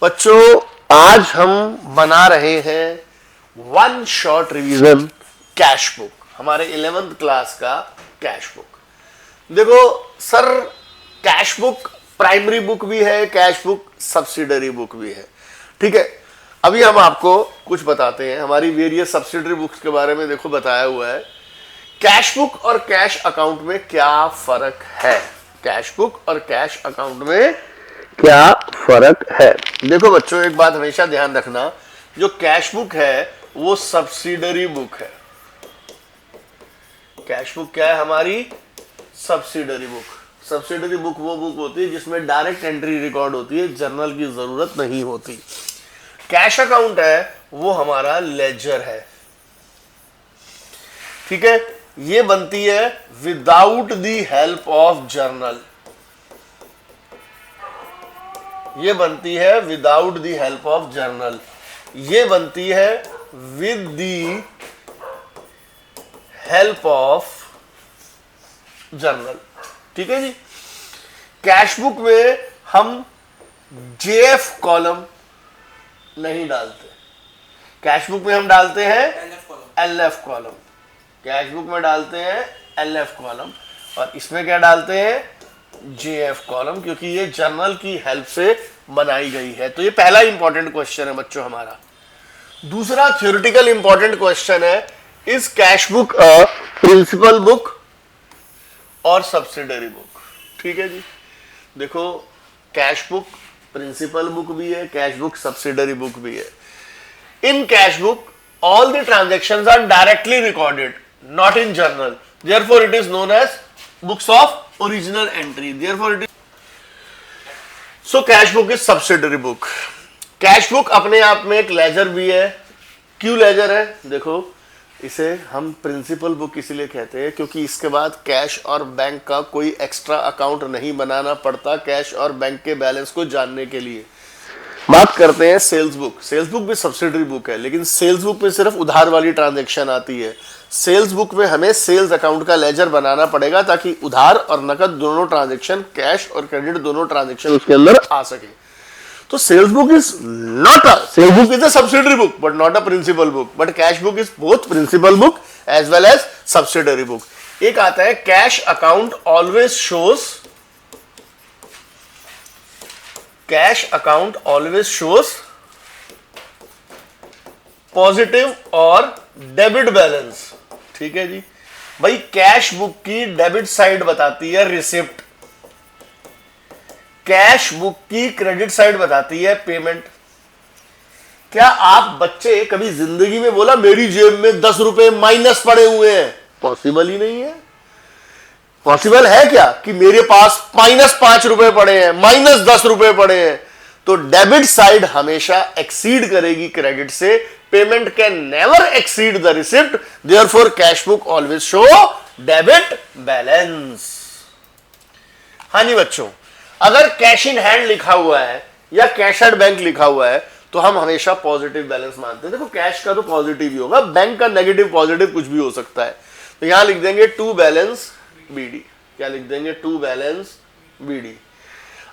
बच्चों आज हम बना रहे हैं one short revision cash book, हमारे 11th क्लास का कैश बुक। देखो sir, cash book primary book भी है, कैश बुक सब्सिडरी बुक भी है, ठीक है। अभी हम आपको कुछ बताते हैं हमारी वेरियस सब्सिडरी बुक्स के बारे में। देखो बताया हुआ है कैश बुक और कैश अकाउंट में क्या फर्क है, कैश बुक और कैश अकाउंट में क्या फर्क है। देखो बच्चों, एक बात हमेशा ध्यान रखना, जो कैश बुक है वो सब्सिडरी बुक है। कैश बुक क्या है? हमारी सब्सिडरी बुक। सब्सिडरी बुक वो बुक होती है जिसमें डायरेक्ट एंट्री रिकॉर्ड होती है, जर्नल की जरूरत नहीं होती। कैश अकाउंट है वो हमारा लेजर है, ठीक है। ये बनती है without the help of journal, ये बनती है without the help of journal, ये बनती है with the help of journal, ठीक है जी। कैश बुक में हम जेएफ कॉलम नहीं डालते, कैश बुक में हम डालते हैं एलएफ कॉलम, कैश बुक में डालते हैं एलएफ कॉलम, और इसमें क्या डालते हैं? जेएफ कॉलम, क्योंकि ये जर्नल की हेल्प से बनाई गई है। तो ये पहला इंपॉर्टेंट क्वेश्चन है बच्चों हमारा। दूसरा थ्योरेटिकल इंपॉर्टेंट क्वेश्चन है, is cash book a principal book और सब्सिडरी बुक, ठीक है जी। देखो कैश बुक प्रिंसिपल बुक भी है, कैश बुक सब्सिडरी बुक भी है। इन cash book all the transactions are directly recorded, not in journal, therefore it is known as books of original entry, therefore it is so cash book is subsidiary book। Cash book अपने आप में एक laser भी है। क्यों laser है? देखो इसे हम प्रिंसिपल बुक इसीलिए कहते हैं क्योंकि इसके बाद कैश और बैंक का कोई एक्स्ट्रा अकाउंट नहीं बनाना पड़ता कैश और बैंक के बैलेंस को जानने के लिए। बात करते हैं सेल्स बुक। सेल्स बुक भी सब्सिडरी बुक है, लेकिन सेल्स बुक में सिर्फ उधार वाली ट्रांजैक्शन आती है। सेल्स बुक में हमें सेल्स अकाउंट का लेजर बनाना पड़ेगा ताकि उधार और नकद दोनों ट्रांजैक्शन, कैश और क्रेडिट दोनों ट्रांजैक्शन उसके अंदर आ सके। तो sales book is not a, sales book is a subsidiary book but not a principal book, but cash book is both principal book as well as subsidiary book. एक आता है cash account always shows, cash account always shows positive और debit balance, ठीक है जी। भाई cash book की debit side बताती है रिसिप्ट, कैश बुक की क्रेडिट साइड बताती है पेमेंट। क्या आप बच्चे कभी जिंदगी में बोला मेरी जेब में 10 रुपए माइनस पड़े हुए हैं? पॉसिबल ही नहीं है। पॉसिबल है क्या कि मेरे पास -5 रुपए पड़े हैं, -10 रुपए पड़े हैं? तो डेबिट साइड हमेशा एक्सीड करेगी क्रेडिट से, payment can never exceed the receipt, therefore cash book always show debit balance. हाँ जी बच्चों, अगर कैश इन हैंड लिखा हुआ है या कैश एट बैंक लिखा हुआ है तो हम हमेशा पॉजिटिव बैलेंस मानते हैं। देखो कैश का तो पॉजिटिव ही होगा, बैंक का नेगेटिव पॉजिटिव कुछ भी हो सकता है। तो यहां लिख देंगे टू बैलेंस बीडी, क्या लिख देंगे? To balance BD.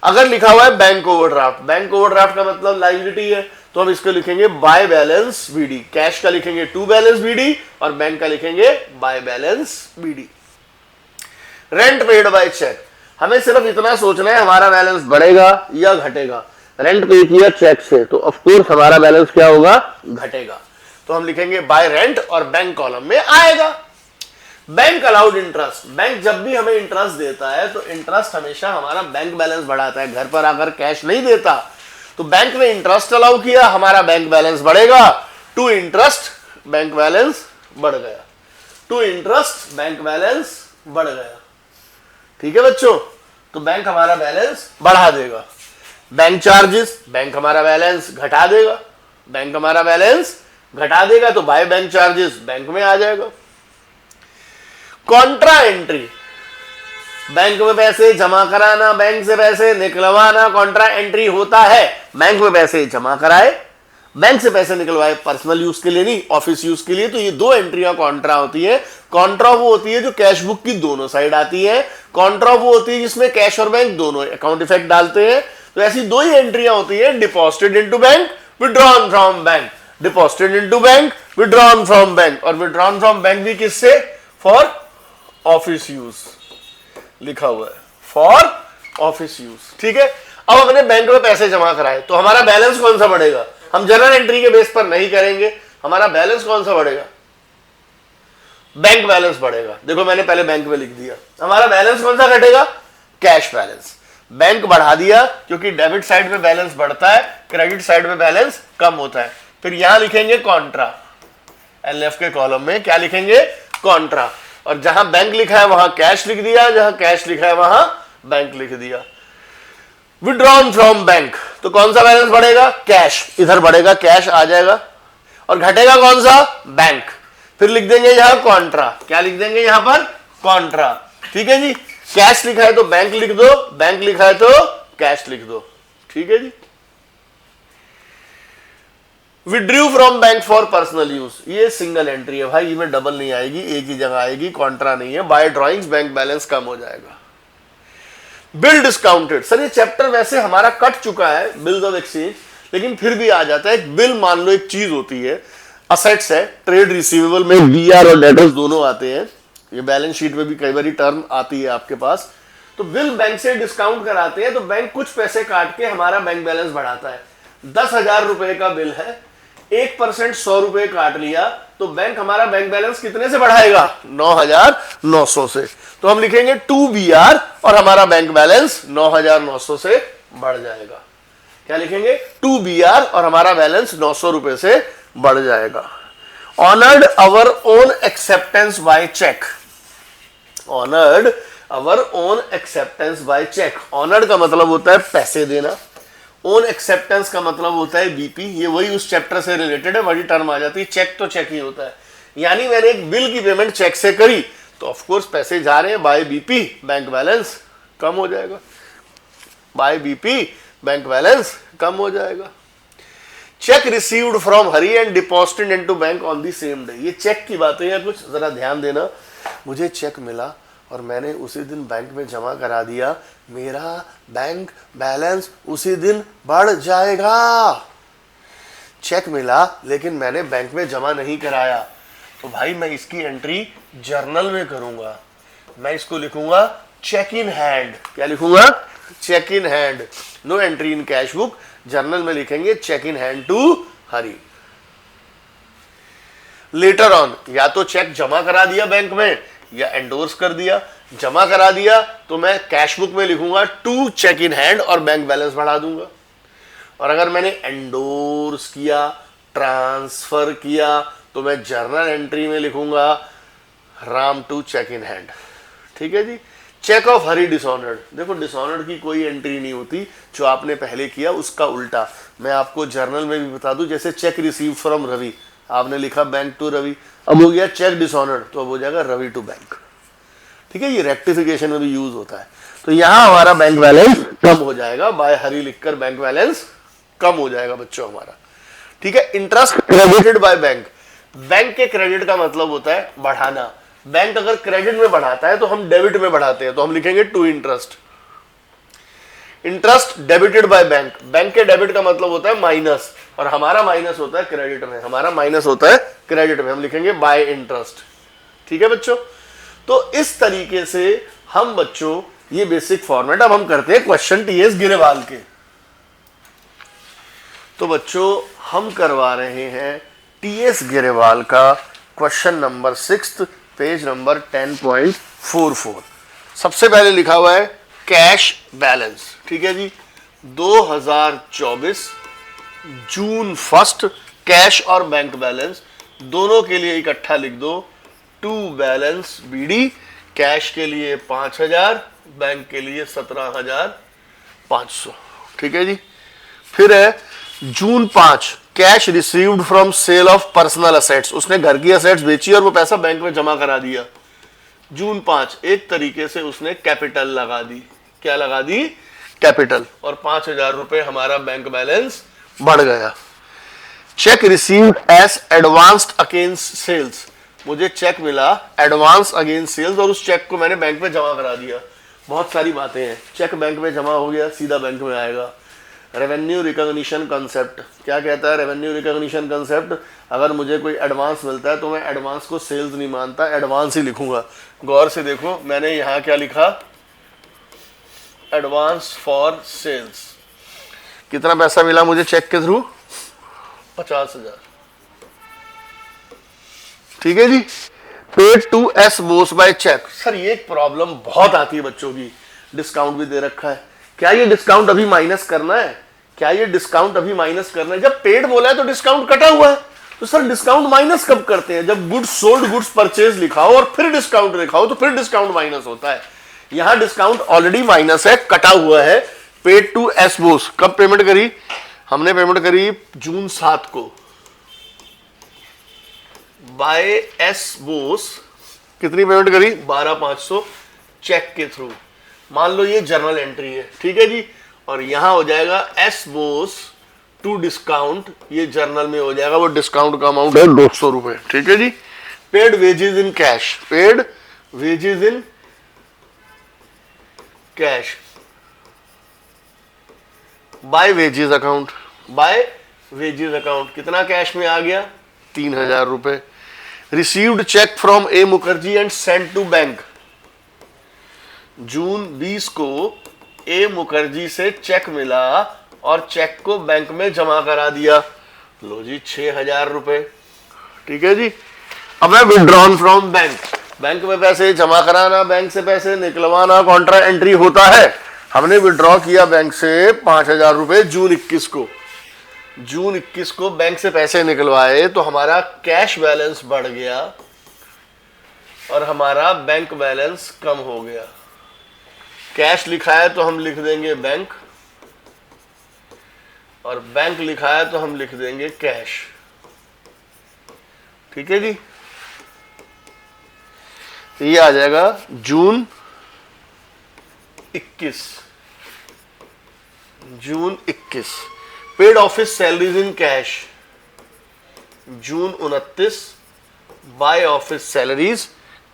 अगर लिखा हुआ है बैंक ओवरड्राफ्ट, बैंक ओवरड्राफ्ट का मतलब लायबिलिटी है, तो हम इसको लिखेंगे बाय बैलेंस बीडी। कैश का लिखेंगे टू बैलेंस बीडी और बैंक का लिखेंगे by balance BD. Rent paid by cheque, हमें सिर्फ इतना सोचना है हमारा बैलेंस बढ़ेगा या घटेगा। रेंट पे किया चेक से तो ऑफ कोर्स हमारा बैलेंस क्या होगा? घटेगा। तो हम लिखेंगे बाय रेंट और बैंक कॉलम में आएगा। बैंक अलाउड इंटरेस्ट, बैंक जब भी हमें इंटरेस्ट देता है तो इंटरेस्ट हमेशा हमारा बैंक बैलेंस बढ़ाता है। घर पर आकर कैश नहीं देता, तो बैंक ने इंटरेस्ट अलाउ किया, हमारा बैंक बैलेंस बढ़ेगा। टू इंटरेस्ट बैंक बैलेंस बढ़ गया, टू इंटरेस्ट बैंक बैलेंस बढ़ गया, ठीक है बच्चों। तो बैंक हमारा बैलेंस बढ़ा देगा। बैंक चार्जेस, बैंक हमारा बैलेंस घटा देगा, बैंक हमारा बैलेंस घटा देगा, तो बाय बैंक चार्जेस बैंक में आ जाएगा। कॉन्ट्रा एंट्री, बैंक में पैसे जमा कराना, बैंक से पैसे निकलवाना, कॉन्ट्रा एंट्री होता है। बैंक में पैसे जमा कराए, बैंक से पैसे निकलवाए, पर्सनल यूज के लिए नहीं, ऑफिस यूज के लिए। तो ये दो एंट्रियां कॉन्ट्रा होती है। कॉन्ट्रा वो होती है जो कैश बुक की दोनों साइड आती है। कॉन्ट्रा वो होती है जिसमें कैश और बैंक दोनों अकाउंट इफेक्ट डालते हैं। तो ऐसी दो ही एंट्रियां होती है, deposited into bank, withdrawn from bank. Deposited into bank, withdrawn from bank, और विड्रॉन फ्रॉम बैंक भी किससे? फॉर ऑफिस यूज लिखा हुआ है, फॉर ऑफिस यूज। ठीक है, अब अपने बैंक में पैसे जमा कराए तो हमारा बैलेंस कौन सा बढ़ेगा? हम जनरल एंट्री के बेस पर नहीं करेंगे, हमारा बैलेंस कौन सा बढ़ेगा? बैंक बैलेंस बढ़ेगा। देखो मैंने पहले बैंक में लिख दिया, हमारा बैलेंस कौन सा घटेगा? Cash balance. बैंक बढ़ा दिया क्योंकि डेबिट साइड में बैलेंस बढ़ता है, क्रेडिट साइड में बैलेंस कम होता है। फिर यहां लिखेंगे कॉन्ट्रा, एलएफ के कॉलम में क्या लिखेंगे? कॉन्ट्रा। और जहां बैंक लिखा है वहां कैश लिख दिया, जहां कैश लिखा है वहां बैंक लिख दिया। विड्रॉन फ्रॉम बैंक, तो कौन सा बैलेंस बढ़ेगा? कैश। इधर बढ़ेगा, कैश आ जाएगा, और घटेगा कौन सा? बैंक। फिर लिख देंगे यहां कॉन्ट्रा। क्या लिख देंगे यहां पर? कॉन्ट्रा। ठीक है जी, कैश लिखा है तो बैंक लिख दो, बैंक लिखा है तो कैश लिख दो। ठीक है जी। Withdrew from bank for personal use, ये सिंगल एंट्री है भाई, इसमें डबल नहीं आएगी, एक ही जगह आएगी, कॉन्ट्रा नहीं है। बाय ड्रॉइंग्स बैंक बैलेंस कम हो जाएगा। बिल डिस्काउंटेड, सर ये चैप्टर वैसे हमारा कट चुका है, बिल्स ऑफ एक्सचेंज, लेकिन फिर भी आ जाता है। बिल मान लो एक चीज होती है, असेट्स है, ट्रेड रिसीवेबल में बीआर और डेटर्स दोनों आते हैं, ये बैलेंस शीट में भी कई बार टर्म आती है आपके पास। तो बिल बैंक से डिस्काउंट कराते हैं तो बैंक कुछ पैसे काट के हमारा बैंक बैलेंस बढ़ाता है। 10,000 रुपए का बिल है, 1% 100 रुपए काट लिया तो बैंक हमारा बैंक बैलेंस कितने से बढ़ाएगा? 9,900 से। तो हम लिखेंगे 2BR और हमारा बैंक बैलेंस 9,900 से बढ़ जाएगा। क्या लिखेंगे? 2BR और हमारा बैलेंस 900 रुपए से बढ़ जाएगा। Honoured our own acceptance by cheque, honoured our own acceptance by cheque. Honoured का मतलब होता है पैसे देना, ओन एक्सेप्टेंस का मतलब होता है बीपी। ये वही उस चैप्टर से रिलेटेड है, बड़ी टर्म आ जाती है। चेक तो चेक ही होता है, यानी मैंने एक बिल की पेमेंट चेक से करी तो ऑफ कोर्स पैसे जा रहे हैं, बाय बीपी बैंक बैलेंस कम हो जाएगा, बाय बीपी बैंक बैलेंस कम हो जाएगा। Check received from Hari and deposited into bank on the same day, ये चेक की बातें हैं कुछ, जरा ध्यान देना। मुझे चेक मिला और मैंने उसी दिन बैंक में जमा करा दिया, मेरा बैंक बैलेंस उसी दिन बढ़ जाएगा। चेक मिला लेकिन मैंने बैंक में जमा नहीं कराया, तो भाई मैं इसकी एंट्री जर्नल में करूंगा, मैं इसको लिखूंगा चेक इन हैंड। क्या लिखूंगा? Cheque in hand, no entry in cash book. Journal में लिखेंगे cheque in hand to Hari. Later on, या तो चेक जमा करा दिया बैंक में या एंडोर्स कर दिया। जमा करा दिया तो मैं कैश बुक में लिखूंगा टू चेक इन हैंड और बैंक बैलेंस बढ़ा दूंगा। और अगर मैंने एंडोर्स किया, ट्रांसफर किया, तो मैं जर्नल एंट्री में लिखूंगा Ram to cheque in hand. ठीक है जी। चेक ऑफ हरी डिसऑनर्ड, देखो डिसऑनर्ड की कोई एंट्री नहीं होती, जो आपने पहले किया उसका उल्टा। मैं आपको जर्नल में भी बता दूं, जैसे चेक रिसीव फ्रॉम रवि, आपने लिखा बैंक टू रवि, अब हो गया चेक डिसऑनर्ड, तो अब हो जाएगा रवि टू बैंक। ठीक है, ये रेक्टिफिकेशन में भी यूज होता है। तो यहां हमारा बैंक बैलेंस कम हो जाएगा, बाय हरी लिखकर बैंक बैलेंस कम हो जाएगा बच्चों हमारा। ठीक है। Interest credited bye bank, bank के क्रेडिट का मतलब होता है बढ़ाना। बैंक अगर क्रेडिट में बढ़ाता है तो हम डेबिट में बढ़ाते हैं, तो हम लिखेंगे to interest. Interest debited by bank, bank के डेबिट का मतलब होता है माइनस, और हमारा माइनस होता है क्रेडिट में, हमारा माइनस होता है क्रेडिट में, हम लिखेंगे बाय इंटरेस्ट। ठीक है बच्चों, तो इस तरीके से हम बच्चों ये बेसिक फॉर्मेट अब हम करते हैं क्वेश्चन टीएस गिरेवाल के। तो बच्चों हम करवा रहे हैं टीएस गिरेवाल का क्वेश्चन नंबर 6, पेज नंबर 10.44। सबसे पहले लिखा हुआ है कैश बैलेंस। ठीक है जी, 2024 जून 1 कैश और बैंक बैलेंस दोनों के लिए इकट्ठा लिख दो। टू बैलेंस बीडी, कैश के लिए 5,000, बैंक के लिए 17,500। ठीक है जी। फिर है June 5 cash received from sale of personal assets, उसने घर की असेट्स बेची और वो पैसा बैंक में जमा करा दिया। जून 5 एक तरीके से उसने कैपिटल लगा दी। क्या लगा दी? कैपिटल, और 5,000 रुपए हमारा बैंक बैलेंस बढ़ गया। Cheque received as advanced against sales, मुझे चेक मिला एडवांस अगेंस्ट सेल्स और उस चेक को मैंने बैंक में जमा करा दिया। बहुत सारी बातें हैं, चेक बैंक में जमा हो गया सीधा बैंक में आएगा, रेवेन्यू रिकॉग्निशन कंसेप्ट क्या कहता है? रेवेन्यू रिकॉग्निशन कंसेप्ट, अगर मुझे कोई एडवांस मिलता है तो मैं एडवांस को सेल्स नहीं मानता, एडवांस ही लिखूंगा। गौर से देखो मैंने यहां क्या लिखा, एडवांस फॉर सेल्स। कितना पैसा मिला मुझे चेक के थ्रू? 50,000। ठीक है जी। Paid to S Bose by cheque. Sir ये एक प्रॉब्लम बहुत आती है बच्चों की, डिस्काउंट भी दे रखा है, क्या ये डिस्काउंट अभी माइनस करना है? क्या ये डिस्काउंट अभी माइनस करना है? जब पेड बोला है तो डिस्काउंट कटा हुआ है, तो सर डिस्काउंट माइनस कब करते हैं? जब गुड्स सोल्ड, गुड्स परचेज लिखाओ और फिर डिस्काउंट लिखाओ तो फिर डिस्काउंट माइनस होता है। यहां डिस्काउंट ऑलरेडी माइनस है, कटा हुआ है। पेड टू एस बोस कब पेमेंट करी? हमने पेमेंट करी जून 7 को बाय एस बोस। कितनी पेमेंट करी? 12,500 चेक के थ्रू। मान लो ये जर्नल एंट्री है, ठीक है जी, और यहां हो जाएगा एस बोस टू डिस्काउंट, ये जर्नल में हो जाएगा, वो डिस्काउंट का अमाउंट है 200 रुपए। ठीक है जी। Paid wages in cash, paid wages in cash by wages account, by wages account. कितना कैश में आ गया? 3,000 रुपए। Received cheque from A Mukherjee and send to bank. June 20 को ए मुखर्जी से चेक मिला और चेक को बैंक में जमा करा दिया। लो जी 6,000 रुपए। ठीक है जी। अब है विड्रॉन फ्रॉम बैंक, बैंक में पैसे जमा कराना, बैंक से पैसे निकलवाना, कॉन्ट्रा एंट्री होता है। हमने विड्रॉ किया बैंक से 5,000 रुपए जून 21 को। जून 21 को बैंक से पैसे निकलवाए तो हमारा कैश बैलेंस बढ़ गया और हमारा बैंक बैलेंस कम हो गया। कैश लिखा है तो हम लिख देंगे बैंक, और बैंक लिखा है तो हम लिख देंगे कैश। ठीक है जी। ये आ जाएगा June 21, June 21। Paid office salaries in cash June 29 by office salaries,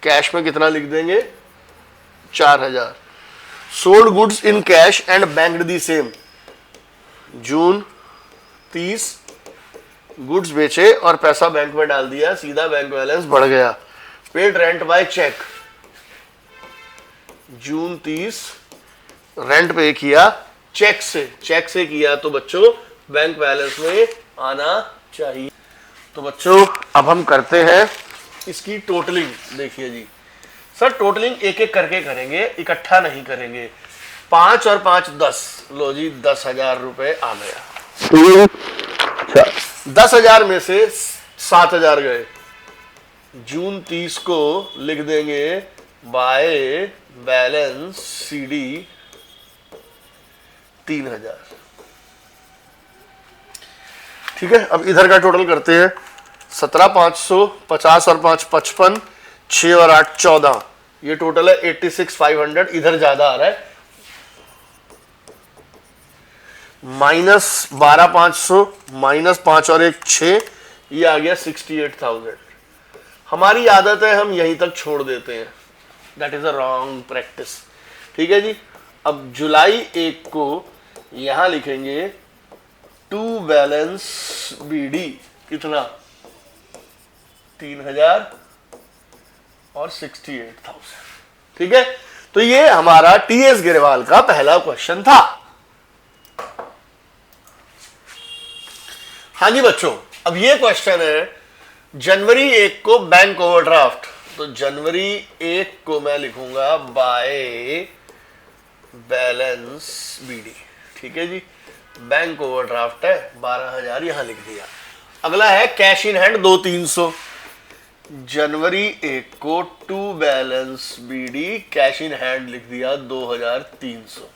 cash में कितना लिख देंगे? 4,000। Sold goods in cash and banked the same June 30, goods बेचे और पैसा बैंक में डाल दिया, सीधा बैंक बैलेंस बढ़ गया। पेड रेंट बाय चेक जून 30, रेंट पे किया चेक से, चेक से किया तो बच्चों बैंक बैलेंस में आना चाहिए। तो बच्चों अब हम करते हैं इसकी टोटलिंग। देखिए जी सर, टोटलिंग एक एक करके करेंगे, इकट्ठा नहीं करेंगे। 5 और 5 10, लो जी 10,000 रुपए आ गया। 10,000 में से 7,000 गए। जून 30 को लिख देंगे बाय बैलेंस सीडी 3,000। ठीक है। अब इधर का टोटल करते हैं। 17,500, 50 और 5 55, 6 और 8 14, ये टोटल है 86,500। इधर ज्यादा आ रहा है, माइनस 12,500 माइनस 5 और 1 6, ये आ गया 68,000। हमारी आदत है हम यहीं तक छोड़ देते हैं, that is a wrong practice. ठीक है जी। अब जुलाई 1 को यहां लिखेंगे टू बैलेंस बीडी, कितना? 3,000 और 68,000। ठीक है। तो ये हमारा टीएस गिरवाल का पहला क्वेश्चन था। हाँ जी बच्चों, अब ये क्वेश्चन है जनवरी 1 को बैंक ओवरड्राफ्ट। तो जनवरी 1 को मैं लिखूंगा बाय बैलेंस बीडी। ठीक है जी। बैंक ओवरड्राफ्ट है 12,000, यहां लिख दिया। अगला है कैश इन हैंड 2,300। जनवरी 1 को to balance BD, cash in hand लिख दिया 2,300।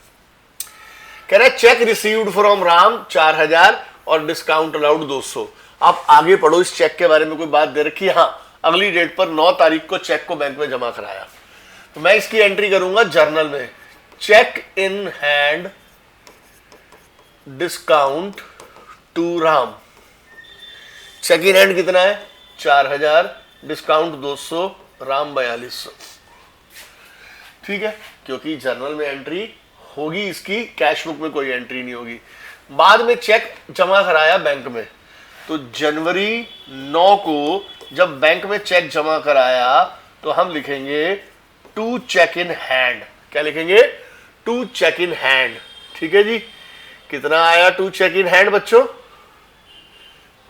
कह रहे चेक रिसीव्ड फ्रॉम राम 4,000 और डिस्काउंट अलाउड 200। आप आगे पढ़ो, इस चेक के बारे में कोई बात दे रखी है? हाँ, अगली डेट पर 9 तारीख को चेक को बैंक में जमा कराया। तो मैं इसकी एंट्री करूंगा जर्नल में, cheque in hand discount to Ram. Cheque in hand कितना है? 4,000, डिस्काउंट 200, राम 4,200। ठीक है, क्योंकि जर्नल में एंट्री होगी इसकी, कैश बुक में कोई एंट्री नहीं होगी। बाद में चेक जमा कराया बैंक में, तो जनवरी 9 को जब बैंक में चेक जमा कराया तो हम लिखेंगे टू चेक इन हैंड। क्या लिखेंगे? To cheque in hand. ठीक है जी। कितना आया टू चेक इन हैंड बच्चों?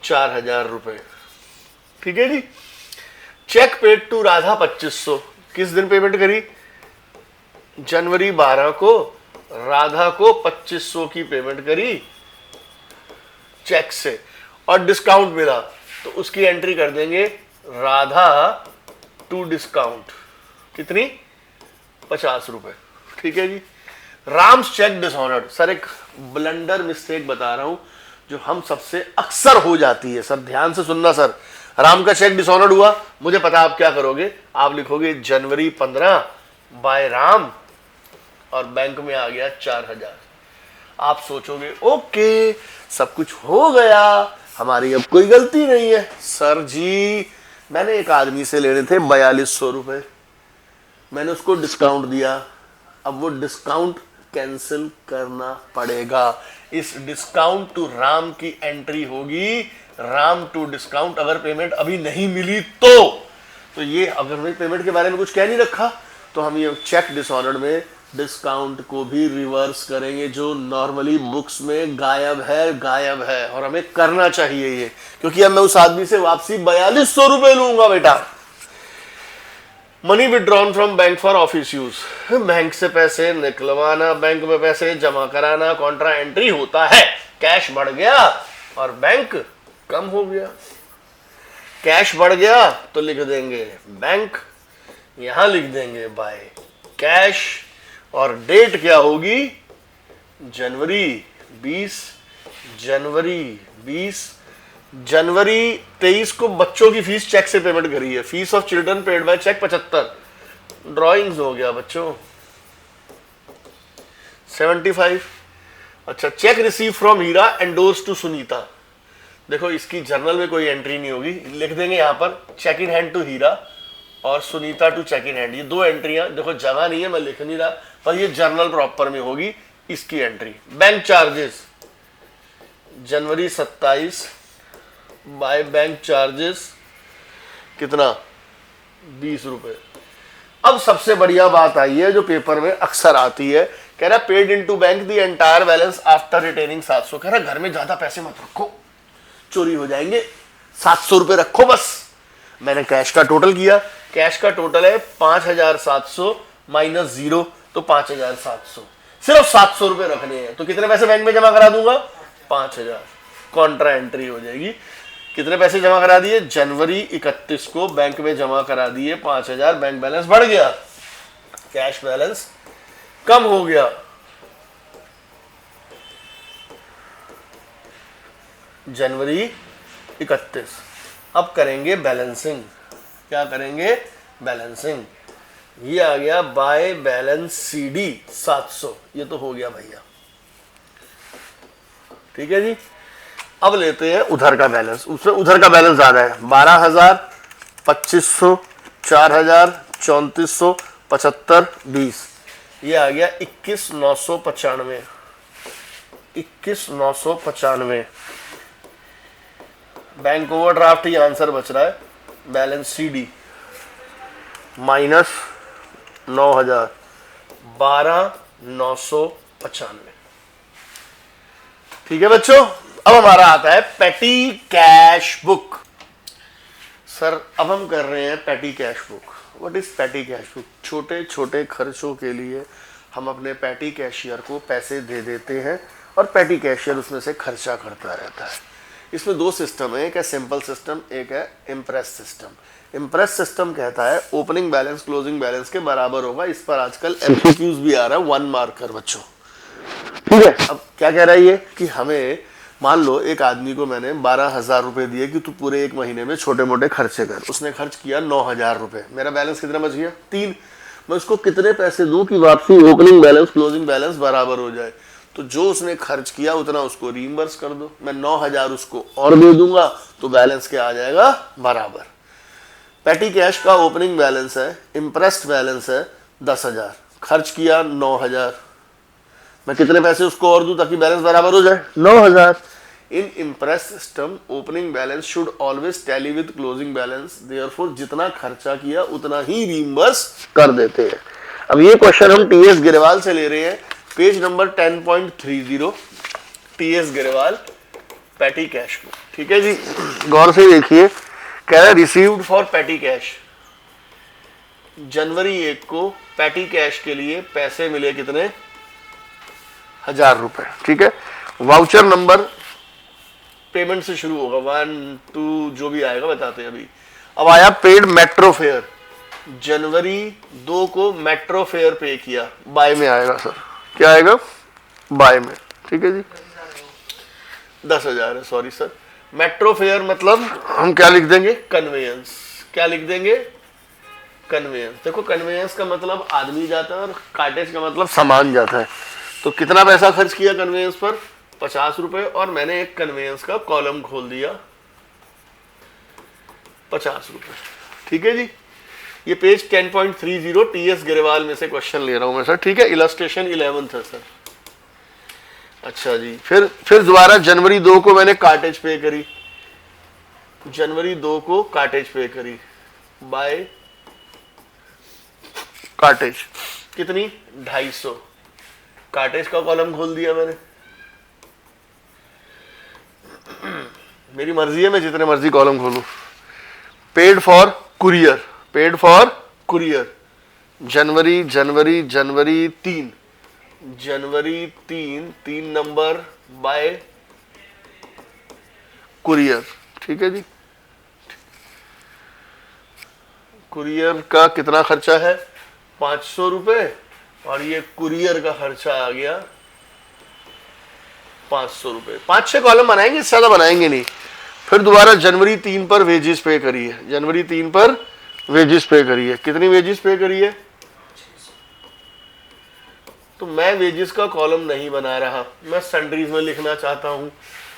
4000 रुपए। ठीक है जी। Cheque paid to Radha 2500। किस दिन पेमेंट करी? जनवरी 12 को राधा को 2500 की पेमेंट करी चेक से, और डिस्काउंट मिला तो उसकी एंट्री कर देंगे राधा टू डिस्काउंट। कितनी? 50 रुपए। ठीक है जी। Ram's cheque dishonoured. सर एक ब्लंडर मिस्टेक बता रहा हूं जो हम सबसे अक्सर हो जाती है। सर ध्यान से सुनना। सर राम का चेक डिसऑनर्ड हुआ, मुझे पता आप क्या करोगे, आप लिखोगे जनवरी 15 बाय राम और बैंक में आ गया 4000। आप सोचोगे ओके सब कुछ हो गया, हमारी अब कोई गलती नहीं है। सर जी मैंने एक आदमी से लेने थे 4200 रुपए, मैंने उसको डिस्काउंट दिया, अब वो डिस्काउंट कैंसिल करना पड़ेगा। इस डिस्काउंट टू राम की एंट्री होगी राम टू डिस्काउंट। अगर पेमेंट अभी नहीं मिली तो ये अगर मैं पेमेंट के बारे में कुछ कह नहीं रखा तो हम ये चेक डिसऑर्डर में डिस्काउंट को भी रिवर्स करेंगे, जो नॉर्मली बुक्स में गायब है और हमें करना चाहिए ये, क्योंकि अब मैं उस आदमी से वापसी 4200 रुपए लूंगा बेटा। Money withdrawn from bank for office use. Bank से पैसे निकलवाना, बैंक में पैसे जमा कराना, कॉन्ट्रा एंट्री होता है। कैश बढ़ गया और बैंक कम हो गया। कैश बढ़ गया तो लिख देंगे बैंक, यहां लिख देंगे बाय कैश, और डेट क्या होगी? जनवरी 20। जनवरी 23 को बच्चों की फीस चेक से पेमेंट करी है। Fees of children paid by cheque 75। Drawings हो गया बच्चों 75। अच्छा, cheque receive from Hira endorse to Sunita. देखो इसकी जर्नल में कोई एंट्री नहीं होगी, लिख देंगे यहां पर cheque in hand to Hira और Sunita to cheque in hand. ये दो एंट्रियां, देखो जगह नहीं है मैं लिख नहीं रहा, पर ये जर्नल प्रॉपर में होगी इसकी entry. Bank charges January 27 by bank charges कितना? 20 रुपए। अब सबसे बढ़िया बात आई है जो पेपर में अक्सर आती है, कह रहा paid into bank the entire balance after retaining 700। कह रहा घर में ज्यादा पैसे मत रखो, चोरी हो जाएंगे, 700 रुपए रखो बस। मैंने कैश का टोटल किया, कैश का टोटल है 5700 माइनस 0 तो 5700। सिर्फ 700 रुपए रखने हैं, तो कितने पैसे बैंक में जमा करा दूंगा? 5000। कॉन्ट्रा एंट्री हो जाएगी। कितने पैसे जमा करा दिए? जनवरी 31 को बैंक में जमा करा दिए 5000, बैंक बैलेंस बढ़ गया, कैश बैलेंस कम हो गया। जनवरी 31। अब करेंगे बैलेंसिंग। क्या करेंगे? बैलेंसिंग। ये आ गया बाय बैलेंस सीडी 700, ये तो हो गया भैया। ठीक है जी। अब लेते हैं उधर का बैलेंस। उसमें उधर का बैलेंस ज्यादा है, 12000, 2500, 4000, 3400, 75, 20। ये आ गया 21995। 21995। बैंक ओवरड्राफ्ट ही आंसर बच रहा है। Balance CD minus 9000, 12995। ठीक है बच्चों। अब हमारा आता है पेटी कैश बुक। सर अब हम कर रहे हैं पेटी कैश बुक। व्हाट इज पेटी कैश बुक? छोटे छोटे खर्चों के लिए हम अपने पेटी कैशियर को पैसे दे देते हैं और पेटी कैशियर उसमें से खर्चा करता रहता है। इसमें दो सिस्टम है, एक है सिंपल सिस्टम, एक है इम्प्रेस सिस्टम। इम्प्रेस सिस्टम कहता है ओपनिंग बैलेंस क्लोजिंग बैलेंस के बराबर होगा। इस पर आजकल एमसीक्यूज भी आ रहा है 1 मार्कर बच्चों। ठीक है। अब क्या कह रहा है ये कि हमें मान लो एक आदमी को मैंने 12000 रुपए दिए कि तू पूरे एक महीने में छोटे मोटे खर्चे कर। उसने खर्च किया 9000 रुपए। मेरा बैलेंस कितना बच गया? 3। मैं उसको कितने पैसे दूं कि वापसी ओपनिंग बैलेंस क्लोजिंग बैलेंस बराबर हो जाए? तो जो उसने खर्च किया उतना उसको रीइंबर्स कर दो। मैं 9000 उसको और दे दूंगा तो बैलेंस क्या आ जाएगा? बराबर। पेटी कैश का ओपनिंग बैलेंस है, इम्प्रेस्ड बैलेंस है 10000, खर्च किया 9000, मैं कितने पैसे उसको और दूं ताकि बैलेंस बराबर हो जाए? 9,000। In imprest system opening balance should always tally with closing balance, therefore जितना खर्चा किया उतना ही रीइंबर्स कर देते हैं। अब ये क्वेश्चन हम टीएस गिरेवाल से ले रहे हैं, page number 10.30, TS Grewal petty cash को। ठीक है जी, गौर से देखिए, कह रहा है रिसीव्ड फॉर पैटी कैश। जनवरी 1 को पैटी कैश के लिए पैसे मिले कितने? 1,000 रुपए। ठीक है, वाउचर नंबर पेमेंट से शुरू होगा, 1 2 जो भी आएगा बताते हैं अभी। अब आया पेड मेट्रो फेयर, जनवरी 2 को मेट्रो फेयर पे किया, बाय में आएगा सर, क्या आएगा? बाय में। ठीक है जी, 10,000 है, सॉरी सर। मेट्रो फेयर मतलब हम क्या लिख देंगे? कन्वेयंस। क्या लिख देंगे? कन्वेयंस। देखो कन्वेयंस का मतलब आदमी जाता है और कार्टेज का मतलब सामान जाता है। तो कितना पैसा खर्च किया कन्वेयंस पर? 50 रुपए, और मैंने एक कन्वेयंस का कॉलम खोल दिया 50 रुपए। ठीक है जी, ये पेज 10.30 टीएस गिरेवाल में से क्वेश्चन ले रहा हूं मैं सर। ठीक है, इलस्ट्रेशन 11 है सर। अच्छा जी, फिर दोबारा जनवरी 2 को मैंने कार्टेज पे करी, जनवरी 2 को कार्टेज पे करी, बाय कार्टेज कितनी? 250। कार्टेज का कॉलम खोल दिया मैंने, मेरी मर्जी है, मैं जितने मर्जी कॉलम खोलूं। Paid for courier, paid for courier, January January January 3, January 3 number by courier. ठीक है जी, कुरियर का कितना खर्चा है? 500 रुपए, और ये कुरियर का खर्चा आ गया 500 रुपए। 5-6 कॉलम बनाएंगे, इससे ज्यादा बनाएंगे नहीं। फिर दोबारा जनवरी 3 पर वेजेस पे करिए, जनवरी 3 पर वेजेस पे करिए। कितनी वेजेस पे करिए? तो मैं वेजेस का कॉलम नहीं बना रहा, मैं सन्ड्रीज में लिखना चाहता हूं।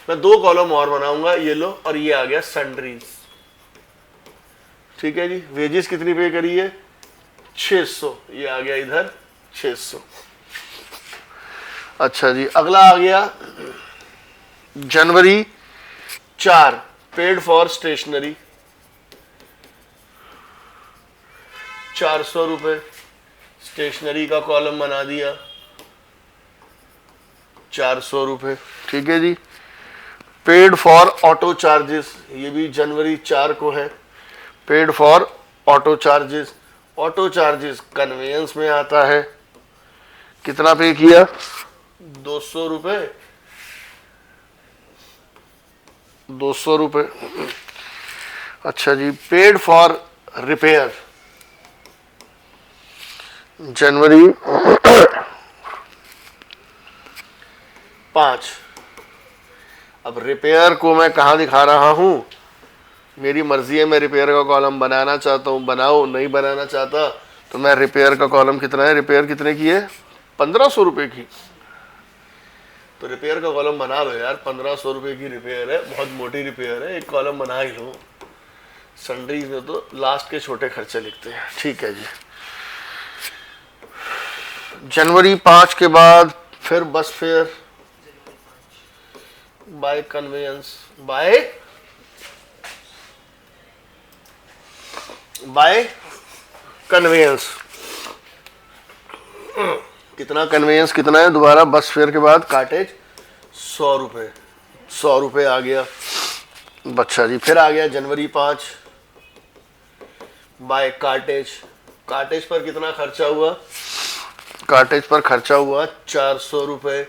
मैं 2 कॉलम और बनाऊंगा, ये लो, और ये आ गया सन्ड्रीज। ठीक है जी, वेजेस कितनी पे करिए? 600, ये आ गया इधर 600। अच्छा जी, अगला आ गया जनवरी 4, पेड फॉर स्टेशनरी, 400 रुपए, स्टेशनरी का कॉलम बना दिया 400 रुपए। ठीक है जी, पेड फॉर ऑटो चार्जेस, ये भी जनवरी 4 को है, paid for auto charges. Auto charges conveyance में आता है, कितना पे किया? 200 रुपए, 200 रुपए। अच्छा जी, पेड फॉर रिपेयर, जनवरी 5। अब रिपेयर को मैं कहाँ दिखा रहा हूं? मेरी मर्जी है, मैं रिपेयर का कॉलम बनाना चाहता हूं बनाओ, नहीं बनाना चाहता तो मैं रिपेयर का कॉलम कितना है? रिपेयर कितने की है? 1500 रुपए की। तो रिपेयर का कॉलम बना लो यार, 1500 रुपए की रिपेयर है, बहुत मोटी रिपेयर है, एक कॉलम बना ही लो। सन्ड्रीज में तो लास्ट के छोटे खर्चे लिखते हैं। ठीक है जी, जनवरी 5 के बाद फिर bus fare, by conveyance, by conveyance. कितना कन्वेयंस कितना है? दोबारा बस फेयर के बाद कार्टेज 100 रुपए, 100 रुपए आ गया। अच्छा जी, फिर आ गया जनवरी 5 बाय कार्टेज। कार्टेज पर कितना खर्चा हुआ? कार्टेज पर खर्चा हुआ 400 रुपए,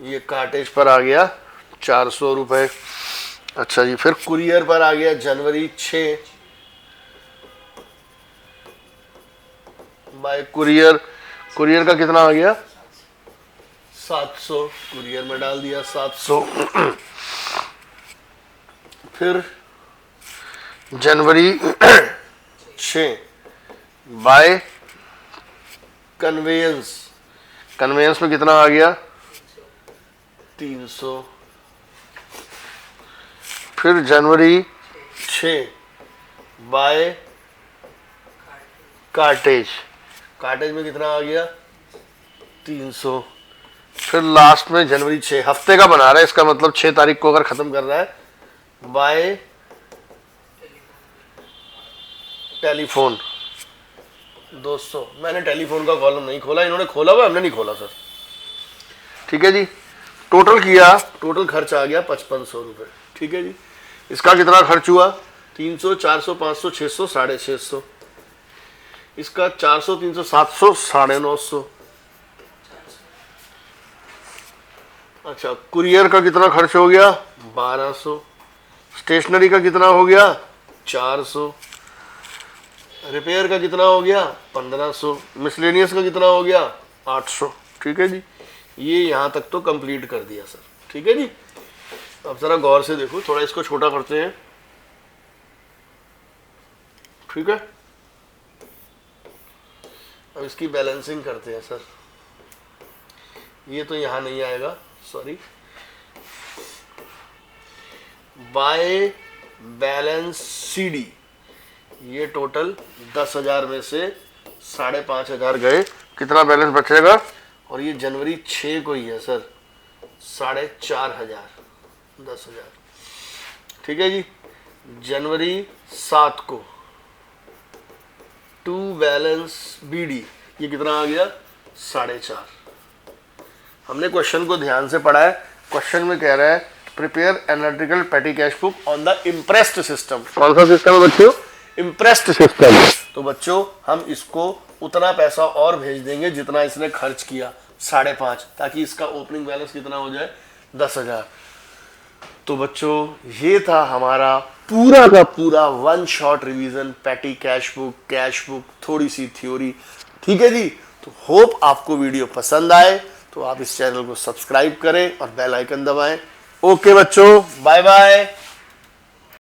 ये कार्टेज पर आ गया 400 रुपए। अच्छा जी, फिर कुरियर पर आ गया जनवरी 6 बाय कुरियर। कुरियर का कितना आ गया? 700, कुरियर में डाल दिया 700। फिर जनवरी 6 बाय कन्वेयंस, कन्वेयंस में कितना आ गया? 300। फिर जनवरी 6 बाय कार्टेज, कार्टेज में कितना आ गया? 300। फिर लास्ट में जनवरी 6, हफ्ते का बना रहा है, इसका मतलब 6 तारीख को अगर खत्म कर रहा है, बाय टेलीफोन 200। मैंने टेलीफोन का कॉलम नहीं खोला, इन्होंने खोला हुआ, हमने नहीं खोला सर। ठीक है जी, टोटल किया, टोटल खर्च आ गया 5500 रुपये। ठीक है जी, इसका कितना खर्च हुआ? 300, 400, 500, 600, 650। इसका 400, 300, 700, 950। अच्छा, कुरियर का कितना खर्च हो गया? 1200। स्टेशनरी का कितना हो गया? 400। रिपेयर का कितना हो गया? 1500। मिसलेनियस का कितना हो गया? 800। ठीक है जी, ये यहां तक तो कंप्लीट कर दिया सर। ठीक है जी, अब जरा गौर से देखो, थोड़ा इसको छोटा करते हैं। ठीक है, अब इसकी बैलेंसिंग करते हैं सर। ये तो यहां नहीं आएगा, सॉरी। बाय बैलेंस सीडी, ये टोटल 10,000 में से 5,500 गए, कितना बैलेंस बचेगा? और ये जनवरी 6 को ही है सर, 4,500, 10,000। ठीक है जी, जनवरी 7 को टू बैलेंस बीडी, ये कितना आ गया? 4.5। हमने क्वेश्चन को ध्यान से पढ़ा है। क्वेश्चन में कह रहा है प्रिपेयर एनालिटिकल पेटी cash book on the impressed system. कौन सा सिस्टम है बच्चों? Impressed system. तो बच्चों हम इसको उतना पैसा और भेज देंगे जितना इसने खर्च किया, 5.5, ताकि इसका ओपनिंग बैलेंस कितना हो जाए? 10,000। तो बच्चों ये था हमारा पूरा का पूरा वन शॉट रिवीजन, पेटी कैश बुक, थोड़ी सी थ्योरी। ठीक है जी, तो होप आपको वीडियो पसंद आए, तो आप इस चैनल को सब्सक्राइब करें और बेल आइकन दबाएं। ओके बच्चों, बाय बाय।